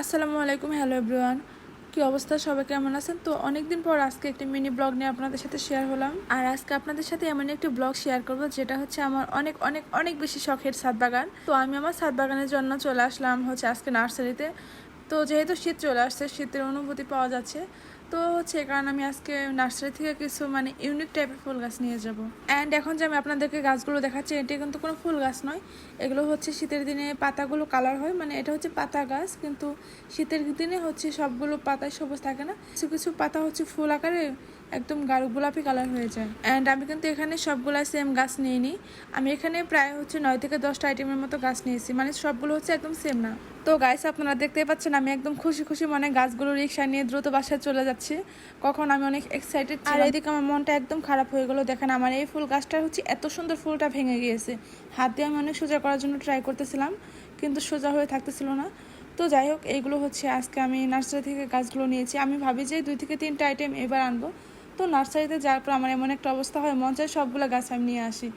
আসসালামু আলাইকুম, hello everyone. কি অবস্থা, সবাই কেমন আছেন? তো অনেকদিন পর আজকে একটি মিনি ব্লগ নিয়ে আপনাদের সাথে শেয়ার হলাম। আর আজকে আপনাদের সাথে এমন একটি ব্লগ শেয়ার করব যেটা হচ্ছে আমার অনেক অনেক অনেক বেশি শখের ছাদ বাগান। তো আমি আমার ছাদ বাগানের জন্য চলে আসলাম হচ্ছে আজকে নার্সারিতে। তো যেহেতু শীত চলে আসছে, শীতের অনুভূতি পাওয়া যাচ্ছে, তো হচ্ছে কারণ আমি আজকে নার্সারি থেকে কিছু ইউনিক টাইপের ফুল গাছ নিয়ে যাব। অ্যান্ড এখন যে আমি আপনাদেরকে গাছগুলো দেখাচ্ছি, এটি কিন্তু কোনো ফুল গাছ নয়। এগুলো হচ্ছে শীতের দিনে পাতাগুলো কালার হয়, এটা হচ্ছে পাতা গাছ, কিন্তু শীতের দিনে হচ্ছে সবগুলো পাতায় সবুজ থাকে না, কিছু কিছু পাতা হচ্ছে ফুল আকারে একদম গাঢ় গোলাপি কালার হয়ে যায়। অ্যান্ড আমি কিন্তু এখানে সবগুলা সেম গাছ নিইনি, আমি এখানে প্রায় হচ্ছে 9 থেকে 10টা আইটেমের মতো গাছ নিয়েছি, সবগুলো হচ্ছে একদম সেম না। তো গাইস, আপনারা দেখতেই পাচ্ছেন আমি একদম খুশি খুশি মনে গাছগুলো রিক্সা নিয়ে দ্রুত বাসায় চলে যাচ্ছি। কখন আমি অনেক এক্সাইটেড ছিলাম, আর এদিকে আমার মনটা একদম খারাপ হয়ে গেল। দেখেন আমার এই ফুল গাছটা হচ্ছে এত সুন্দর, ফুলটা ভেঙে গিয়েছে। হাত দিয়ে আমি অনেক সোজা করার জন্য ট্রাই করতেছিলাম, কিন্তু সোজা হয়ে থাকতেছিল না। তো যাই হোক, এইগুলো হচ্ছে আজকে আমি নার্সারি থেকে গাছগুলো নিয়েছি। আমি ভাবি যে 2 থেকে 3টা আইটেম এবার আনবো। তো নার্সারিতে যাওয়ার পর আমার এমন একটা অবস্থা হয়, মন চায় সবগুলো গাছ আমি নিয়ে আসি।